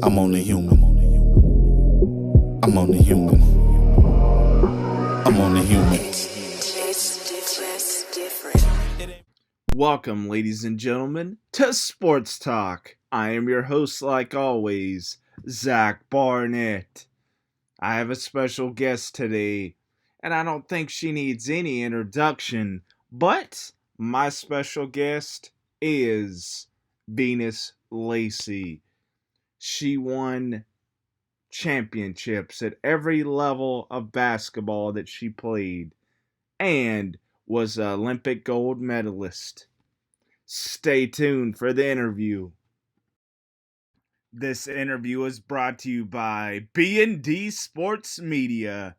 I'm only human. I'm only human. I'm only human. Welcome, ladies and gentlemen, to Sports Talk. I am your host, like always, Zach Barnett. I have a special guest today, and I don't think she needs any introduction, but my special guest is Venus Lacy. She won championships at every level of basketball that she played and was an Olympic gold medalist. Stay tuned for the interview. This interview is brought to you by B&D Sports Media.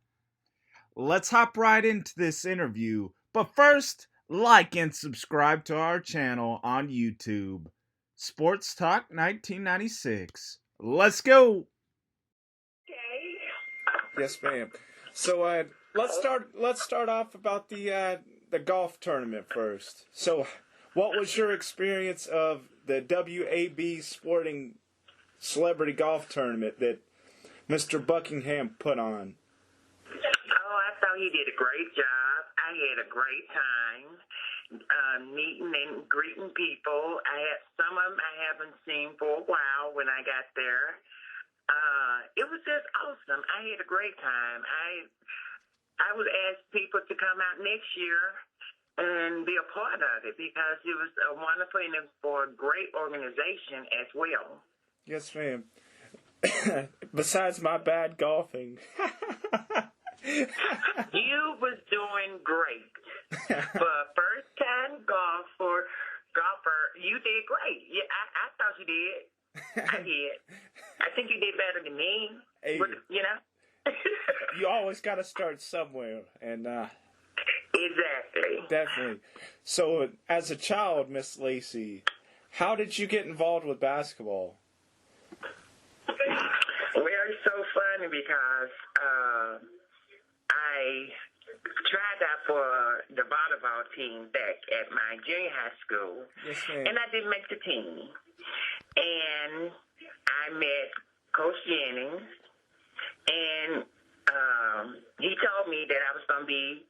Let's hop right into this interview, but first, like and subscribe to our channel on YouTube. Sports Talk 1996. Let's go. Yes, ma'am. So let's start off about the golf tournament first. So, what was your experience of the WAB Sporting Celebrity Golf Tournament that Mr. Buckingham put on? Oh, I thought he did a great job. I had a great time meeting and greeting people. Some of them I haven't seen for a while when I got there. It was just awesome. I had a great time. I would ask people to come out next year and be a part of it because it was a wonderful and it was for a great organization as well. Yes, ma'am. Besides my bad golfing. You was doing great. For a first-time golfer, you did great. Yeah, I thought you did. I did. I think you did better than me. Hey. You know? You always got to start somewhere, and exactly. Definitely. So, as a child, Miss Lacy, how did you get involved with basketball? Well, it's so funny because I tried out for the volleyball team back at my junior high school, yes, ma'am. and I didn't make the team. And I met Coach Jennings, and he told me that I was going to be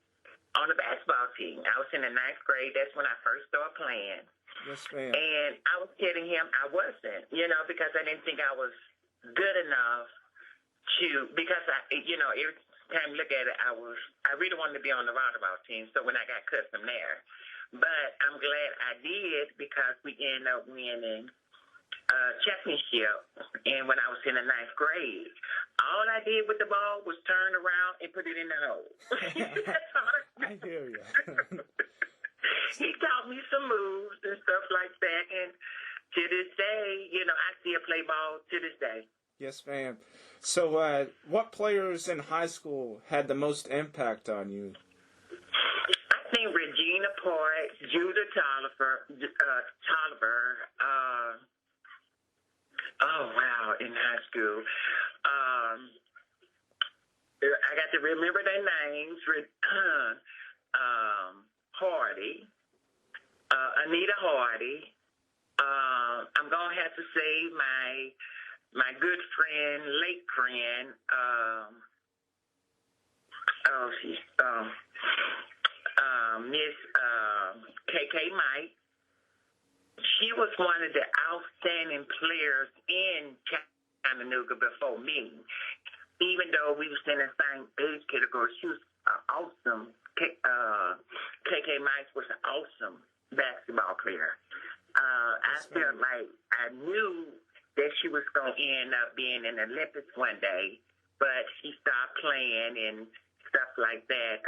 on the basketball team. I was in the ninth grade. That's when I first started playing. Yes, ma'am. And I was telling him I wasn't, because I didn't think I was good enough because every time you look at it, I really wanted to be on the volleyball team. So when I got cut from there, but I'm glad I did because we ended up winning championship, and when I was in the ninth grade, all I did with the ball was turn around and put it in the hole. I hear you. He taught me some moves and stuff like that, and to this day, I still play ball to this day. Yes, ma'am. So, what players in high school had the most impact on you? I think Regina Poit, Judah Tolliver, oh, wow, in high school. I got to remember their names. Hardy, Anita Hardy. I'm going to have to say my good friend, late friend, Miss KK Mike. She was one of the outstanding players in Chattanooga before me. Even though we was in the same age category, she was awesome. KK Mike was an awesome basketball player. I felt like I knew that she was going to end up being in the Olympics one day, but she stopped playing and stuff like that.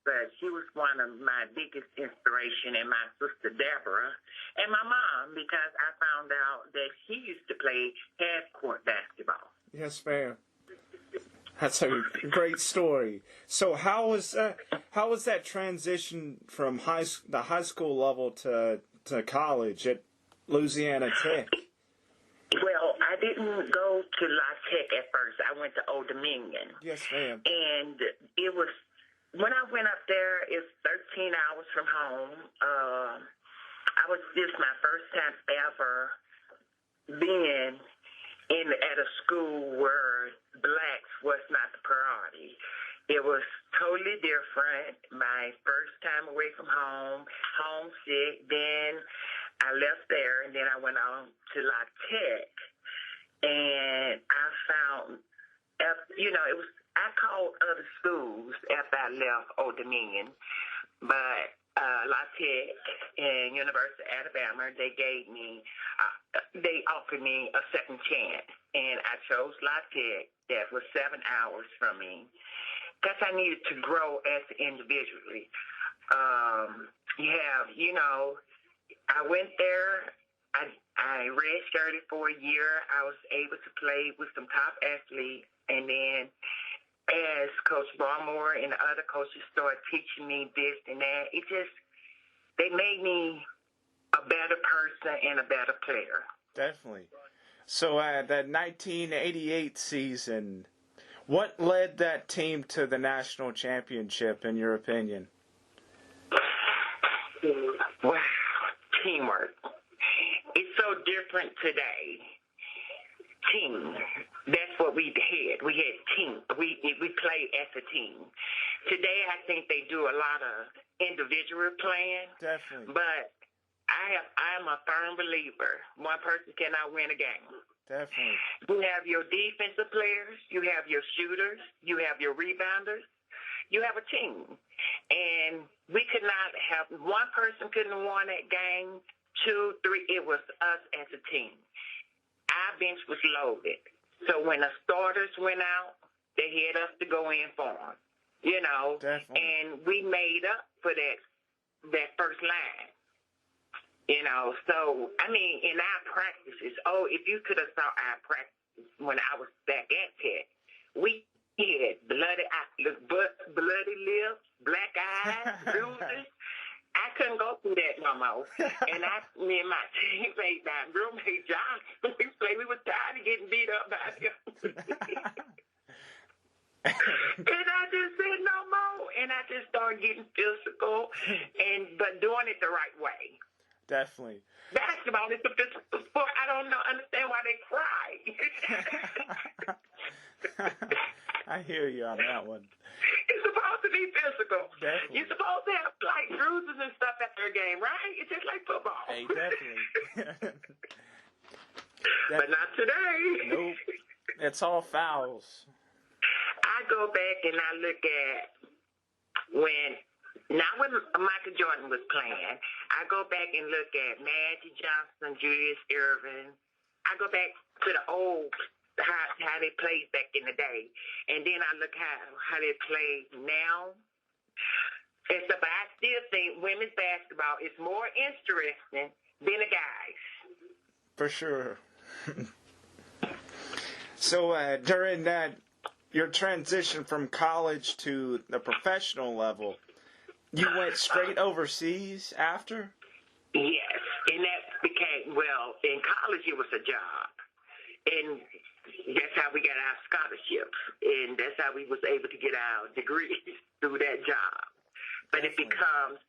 But she was one of my biggest inspiration, and my sister Deborah, and my mom, because I found out that she used to play half-court basketball. Yes, ma'am. That's a great story. So how was that transition from the high school level to college at Louisiana Tech? Well, I didn't go to La Tech at first. I went to Old Dominion. Yes, ma'am. And it was, when I went up there, it's 13 hours from home. This my first time ever being at a school where blacks was not the priority. It was totally different. My first time away from home, homesick. Then I left there, and then I went on to La Tech, and I found, it was. I called other schools after I left Old Dominion, but La Tech and University of Alabama, they offered me a second chance, and I chose La Tech. That was 7 hours from me, because I needed to grow as an individually. I went there. I redshirted for a year. I was able to play with some top athletes, and then as Coach Barmore and the other coaches started teaching me this and that, they made me a better person and a better player. Definitely. So that 1988 season, what led that team to the national championship, in your opinion? Wow, teamwork. It's so different today. Team. That's what we had. We had team. We played as a team. Today, I think they do a lot of individual playing. Definitely. But I'm a firm believer. One person cannot win a game. Definitely. You have your defensive players. You have your shooters. You have your rebounders. You have a team. And we could not have, one person couldn't have won that game. 2, 3, it was us as a team. Our bench was loaded. So when the starters went out, they had us to go in for them, Definitely. And we made up for that first line, So, in our practices, if you could have saw our practices when I was back at Tech, we had bloody lips, black eyes, bruises. I couldn't go through that no more. And me and my teammate, my roommate John, we were tired of getting beat up by him. And I just said no more. And I just started getting physical, but doing it the right way. Definitely. Basketball is a physical sport. I don't understand why they cry. I hear you on that one. It's supposed to be physical. Definitely. You're supposed to have like bruises and stuff after a game, right? It's just like football. Hey, definitely. But not today. Nope. It's all fouls. I go back and I look at when Michael Jordan was playing. I go back and look at Magic Johnson, Julius Erving. I go back to the old how they played back in the day, and then I look how they play now. But I still think women's basketball is more interesting than the guys. For sure. So during your transition from college to the professional level, you went straight overseas after? Yes, and that became, in college it was a job. And that's how we got our scholarships. And that's how we was able to get our degrees through that job. But it becomes,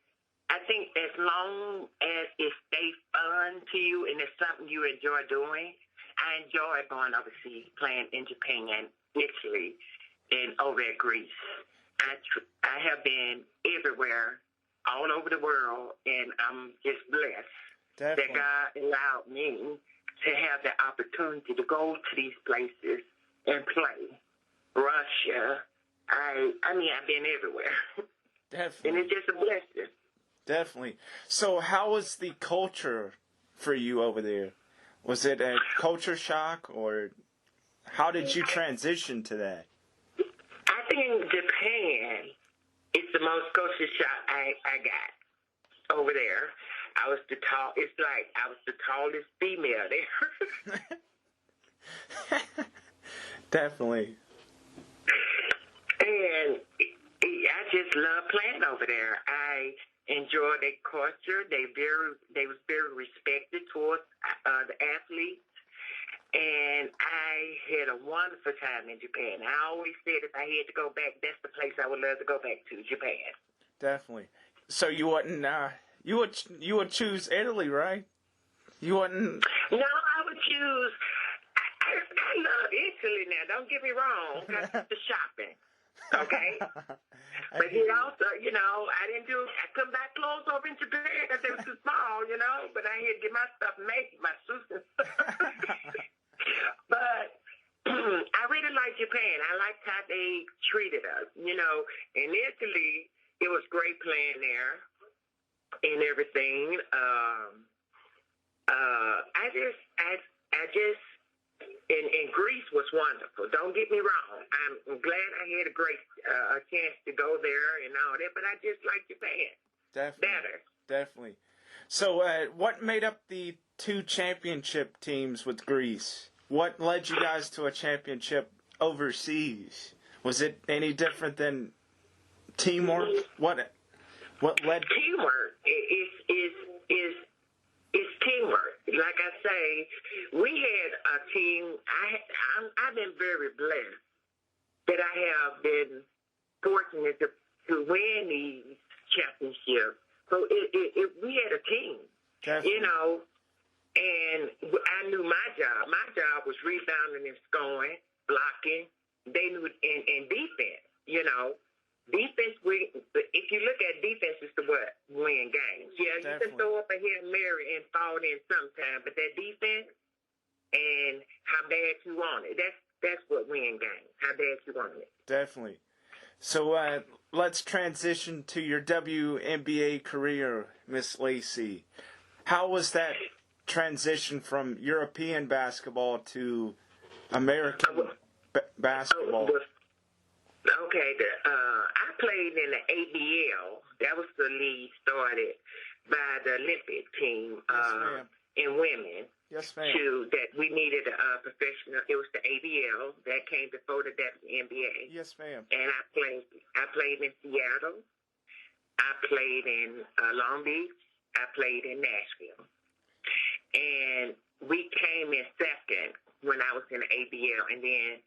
I think as long as it stays fun to you and it's something you enjoy doing, I enjoy going overseas, playing in Japan, Italy, and over at Greece. I have been everywhere, all over the world, and I'm just blessed that God allowed me to have the opportunity to go to these places and play. Russia, I've been everywhere. Definitely. And it's just a blessing. Definitely. So how was the culture for you over there? Was it a culture shock, or how did you transition to that? I think Japan is the most culture shock I got over there. It's like I was the tallest female there. Definitely. And I just love playing over there. I enjoy their culture. They was very respected towards the athletes. And I had a wonderful time in Japan. I always said if I had to go back, that's the place I would love to go back to, Japan. Definitely. So you wouldn't, you would choose Italy, right? You wouldn't. No, I would choose. mentally now. Don't get me wrong. That's the shopping. Okay? But he also, I couldn't buy clothes over in Japan because they were too small, but I had to get my stuff made, my suits and stuff. But I really like Japan. I liked how they treated us, In Italy, it was great playing there and everything. And Greece was wonderful. Don't get me wrong. I'm glad I had a chance to go there and all that, but I just like Japan. Definitely. Better. Definitely. So, what made up the 2 championship teams with Greece? What led you guys to a championship overseas? Was it any different than teamwork? What led? Teamwork is teamwork. Like I say, we had a team. I've been very blessed that I have been fortunate to win these championships. So we had a team, Definitely. And I knew my job. My job was rebounding and scoring, blocking. They knew and defense. Defense, if you look at defense, it's the what? Win games. Yeah, you Definitely. can throw up a Hail Mary and fall in sometime, but that defense and how bad you want it, that's what win games, how bad you want it. Definitely. So let's transition to your WNBA career, Miss Lacy. How was that transition from European basketball to American basketball? Okay, I played in the ABL. That was the league started by the Olympic team in women. Yes, ma'am. That we needed a professional. It was the ABL that came before the WNBA. Yes, ma'am. And I played in Seattle. I played in Long Beach. I played in Nashville. And we came in second when I was in the ABL, and then.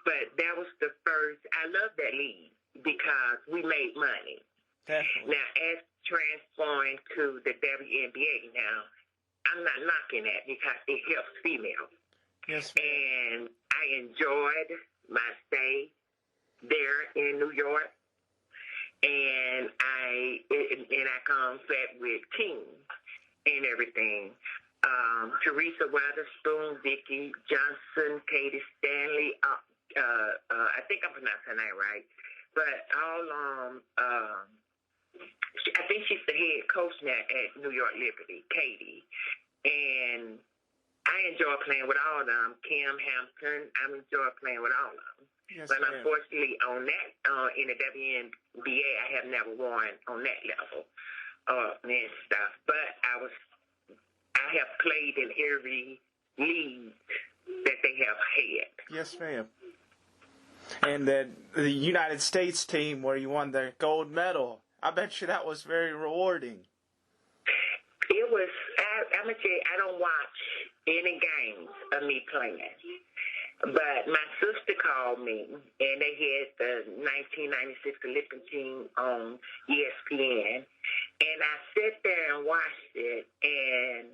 But that was the first. I love that league because we made money. Definitely. Now, as transferring to the WNBA now, I'm not knocking that because it helps females. Yes, ma'am. And I enjoyed my stay there in New York. And I come back with teams and everything. Teresa Witherspoon, Vicky Johnson, Katie Stanley. I think I'm pronouncing her name right. But I think she's the head coach now at New York Liberty, Katie. And I enjoy playing with all of them. Kim Hampton, I enjoy playing with all of them. Yes, but ma'am. unfortunately, on that, in the WNBA, I have never won on that level and stuff. But I have played in every league that they have had. Yes, ma'am. And the United States team where you won the gold medal, I bet you that was very rewarding. It was, I'm going to tell you, I don't watch any games of me playing. But my sister called me, and they had the 1996 Olympic team on ESPN. And I sat there and watched it, and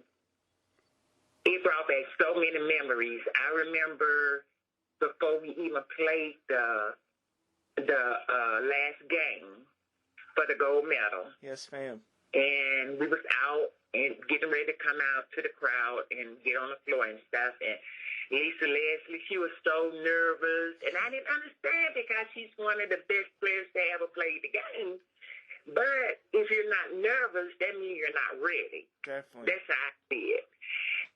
it brought back so many memories. I remember before we even played the last game for the gold medal. Yes, ma'am. And we was out and getting ready to come out to the crowd and get on the floor and stuff. And Lisa Leslie, she was so nervous. And I didn't understand because she's one of the best players to ever play the game. But if you're not nervous, that means you're not ready. Definitely. That's how I see it.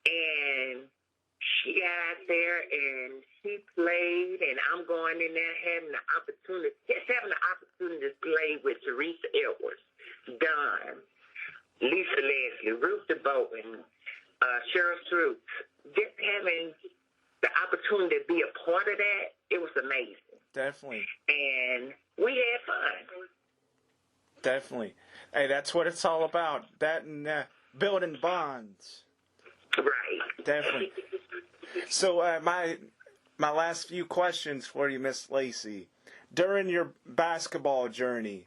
And she got out there and she played, and I'm going in there having the opportunity to play with Teresa Edwards, Dawn, Lisa Leslie, Ruth DeBowen, Cheryl Strooks. Just having the opportunity to be a part of that, it was amazing. Definitely. And we had fun. Definitely. Hey, that's what it's all about. That and building bonds. Right. Definitely. So my last few questions for you, Miss Lacy. During your basketball journey,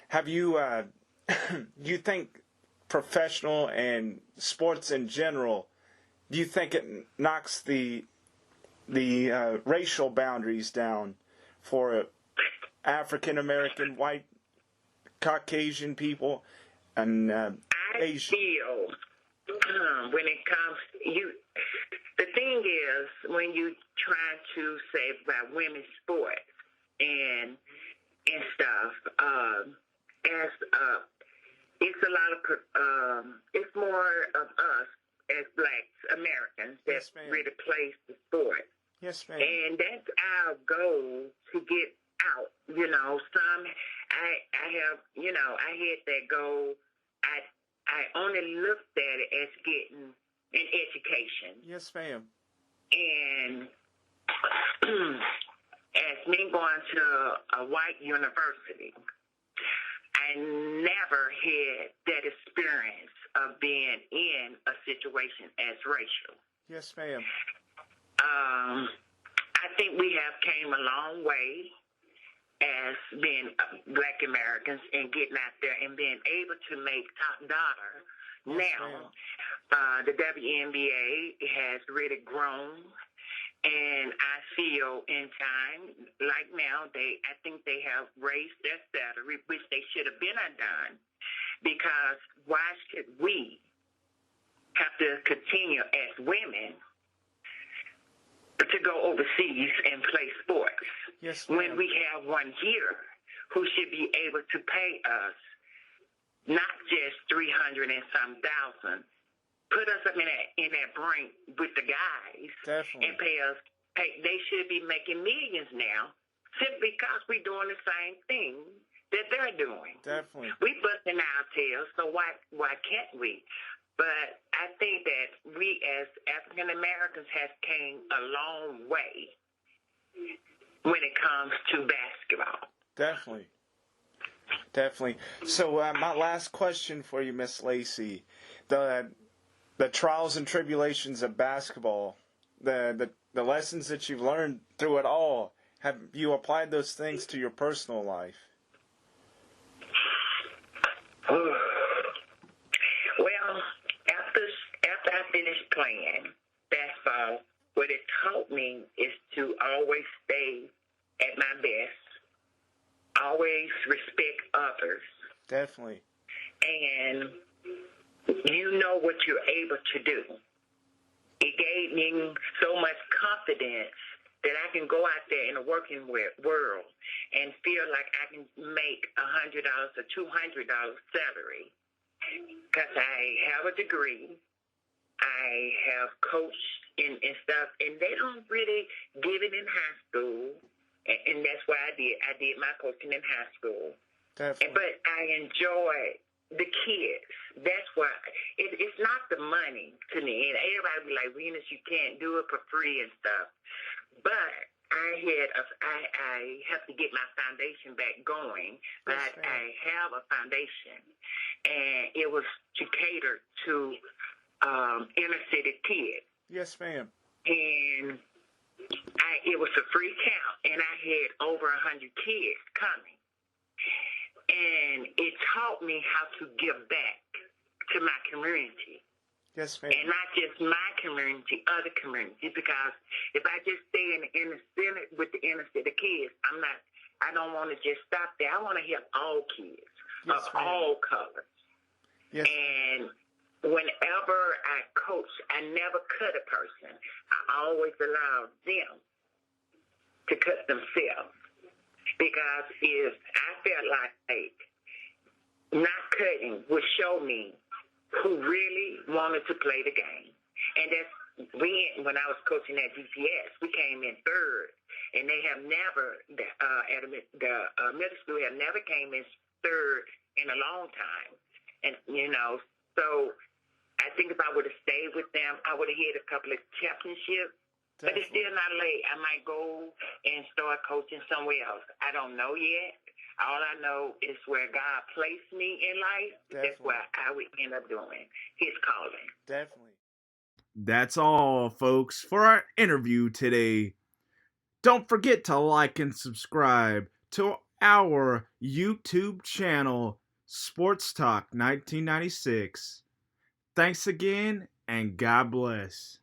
have you you think professional and sports in general, do you think it knocks the the racial boundaries down for African American, white, Caucasian people, and Asian. feel when it comes the thing is when you try to say about women's sports and stuff, as it's a lot of it's more of us as Black Americans that Yes, ma'am. really plays the sport. Yes, ma'am. And that's our goal to get out. I have, I had that goal. I only looked at it as getting an education. Yes, ma'am. And as me going to a white university, I never had that experience of being in a situation as racial. Yes, ma'am. I think we have came a long way as being Black Americans and getting out there and being able to make top dollar. Yes, Now, the WNBA has really grown, and I feel in time, like now, I think they have raised their salary, which they should have been done, because why should we have to continue as women to go overseas and play sports? Yes, when ma'am. we have one here who should be able to pay us not just 300 and some thousand, put us up in that brink with the guys. Definitely. And pay us. They should be making millions now simply because we're doing the same thing that they're doing. Definitely. We busting our tails, so why can't we? But I think that we as African Americans have came a long way when it comes to basketball. Definitely. Definitely. So my last question for you, Miss Lacy, the trials and tribulations of basketball, the lessons that you've learned through it all, have you applied those things to your personal life? Well, after I finished playing basketball, what it taught me is to always stay at my best, always respect others, Definitely. and you know what you're able to do. It gave me so much confidence that I can go out there in the working world and feel like I can make $100 or $200 salary because I have a degree. I have coached and stuff, and they don't really give it in high school, and that's why I did my coaching in high school. Definitely. But I enjoy the kids. That's why it's not the money to me. And everybody be like, Venus, you can't do it for free and stuff. But I have to get my foundation back going. But Yes, ma'am. I have a foundation, and it was to cater to inner city kids. Yes, ma'am. And it was a free camp, and I had over 100 kids coming. And it taught me how to give back to my community. Yes, ma'am. And not just my community, other communities. Because if I just stay in the inner city with the inner city kids, I don't want to just stop there. I want to help all kids Yes, of ma'am. all colors. Yes. And whenever I coach, I never cut a person. I always allow them to cut themselves. Because if I felt like not cutting would show me who really wanted to play the game. And that's when I was coaching at DPS, we came in third. And they have never, the middle school have never came in third in a long time. And, so I think if I would have stayed with them, I would have hit a couple of championships. But it's still not late. I might go and start coaching somewhere else. I don't know yet. All I know is where God placed me in life. Definitely. That's what I would end up doing. His calling. Definitely. That's all, folks, for our interview today. Don't forget to like and subscribe to our YouTube channel, Sports Talk 1996. Thanks again, and God bless.